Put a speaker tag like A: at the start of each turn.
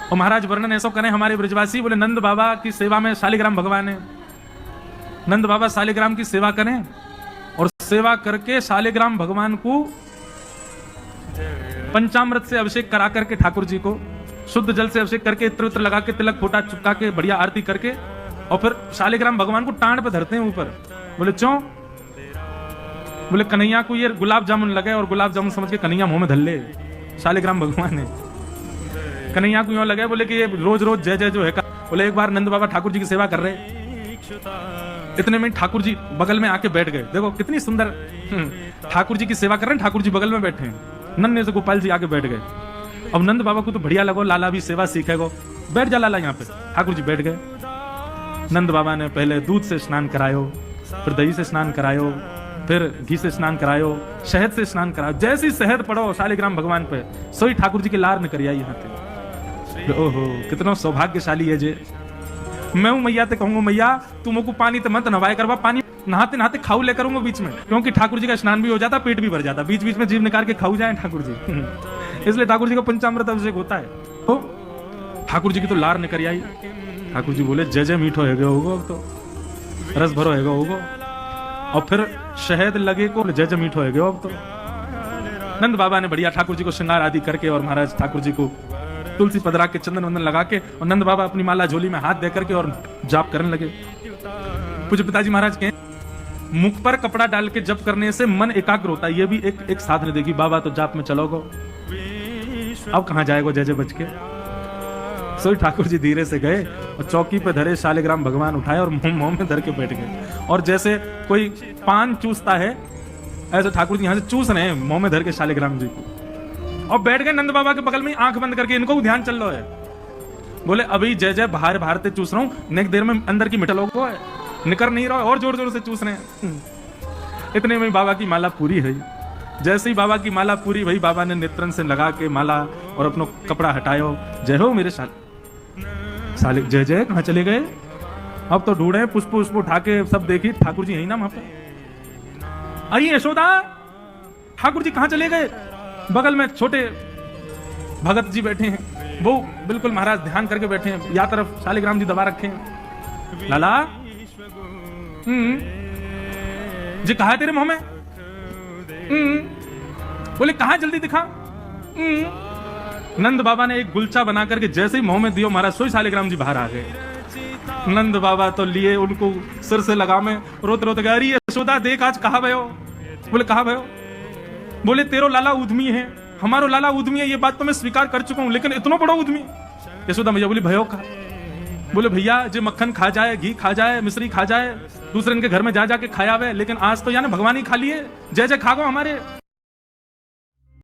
A: और महाराज वर्णन ऐसा करें हमारे ब्रजवासी, बोले नंद बाबा की सेवा में शालिग्राम भगवान है, नंद बाबा शालिग्राम की सेवा करें और सेवा करके शालिग्राम भगवान को पंचामृत से अभिषेक करा करके ठाकुर जी को शुद्ध जल से अभिषेक करके इत्र उत्र लगा के तिलक फोटा चुपका के बढ़िया आरती करके और फिर शालिग्राम भगवान को टांड पे धरते हैं ऊपर। बोले क्यों? बोले कन्हैया को ये गुलाब जामुन लगे और गुलाब जामुन समझ के कन्हैया मुंह में धर ले, शालिग्राम भगवान है, कन्हैया को यूं लगे बोले कि ये रोज रोज जय जय जो है। बोले एक बार नंद बाबा ठाकुर जी की सेवा कर रहे, इतने में ठाकुर जी बगल में आके बैठ गए। देखो कितनी सुंदर, ठाकुर जी की सेवा कर रहे हैं, ठाकुर जी बगल में बैठे हैं, नन्हे से गोपाल जी आके बैठ गए। अब नंद बाबा को तो बढ़िया लगो, लाला भी सेवा सीखेगो, बैठ जा लाला यहाँ पे। ठाकुर जी बैठ गए। नंद बाबा ने पहले दूध से स्नान करायो, फिर दही से स्नान करायो, फिर घी से स्नान करायो, शहद से स्नान करायो। जैसी शहद पड़ो शालिग्राम भगवान पे, सोई ठाकुर जी की लार न करिया यहाँ पे। ओहो कितना सौभाग्यशाली है जे। मैं हूं मैया ते कहूंगा मैया तुम को पानी तो मत नवाए करवा, पानी नहाते नहाते खाऊ ले करूंगा बीच में, क्योंकि ठाकुर जी का स्नान भी हो जाता, पेट भी भर जाता, बीच बीच में जीव निकाल के खाऊ जाए ठाकुर जी। इसलिए ठाकुर जी का पंचामृत अभिषेक होता है। तो ठाकुर जी की तो लार निकल आई। ठाकुर जी बोले जय जय मीठो है होगो, तो रस भरो है होगो, और फिर शहद लगे को जय जय मीठो है अब तो। नंद बाबा ने बढ़िया ठाकुर जी को श्रृंगार आदि करके और महाराज ठाकुर जी को तुलसी पदरा के चंदन वंदन लगा के और नंद बाबा अपनी माला झोली में हाथ दे करके और जाप करने लगे। पूज्य पिताजी महाराज के मुख पर कपड़ा डाल के जप करने से मन एकाग्र होता है, ये भी एक साधन देगी। बाबा तो जाप में चलोगो, अब कहां जाएगो जय जय बच के। सो ठाकुर जी धीरे से गए और चौकी पे धरे शालिग्राम भगवान उठाए और मुंह में धर के बैठ गए। और जैसे कोई पान चूसता है ऐसे ठाकुर जी यहां से चूस रहे हैं मुंह में धर के शालिग्राम जी को, और बैठ गए नंद बाबा के बगल में, आंख बंद करके। इनको ध्यान चल रहा है। बोले अभी जय जय बाहर बाहर से चूस रहा हूं, नेक देर में अंदर की मिठल हो निकर नहीं रहा, और जोर जोर से चूस रहे हैं। इतने में बाबा की माला पूरी है। जैसे ही बाबा की माला पूरी भई, बाबा ने नेत्रन से लगा के माला और अपना कपड़ा हटायो। जय हो मेरे साले जय जय कहां चले गए? अब तो ढूंढे पुष्प पुष्प उठा के सब देखी, ठाकुर जी यही ना वहां पर। अरे यशोदा ठाकुर जी कहां चले गए? बगल में छोटे भगत जी बैठे हैं, वो बिल्कुल महाराज ध्यान करके बैठे हैं, या तरफ शालिग्राम जी दबा रखे हैं। लाला जी कहा है तेरे मुंह में? बोले कहा जल्दी दिखा। नंद बाबा ने एक गुलचा बना करके जैसे ही मुंह में दियो, महाराज सोई शालिग्राम जी बाहर आ गए। नंद बाबा तो लिए उनको सिर से लगा में, रोते रोते गए अरे यशोदा देख आज कहा भयो? बोले कहा भयो? बोले तेरो लाला उद्यमी है, हमारो लाला उद्यमी है, ये बात तो मैं स्वीकार कर चुका हूं, लेकिन इतना बड़ा उद्यमी। यशोदा मैया बोली भयो का? बोले भैया जो मक्खन खा जाए, घी खा जाए, मिश्री खा जाए, दूसरे इनके घर में जा जाके खाया हुए, लेकिन आज तो यानी भगवान ही खा लिए, जय जय खागो हमारे।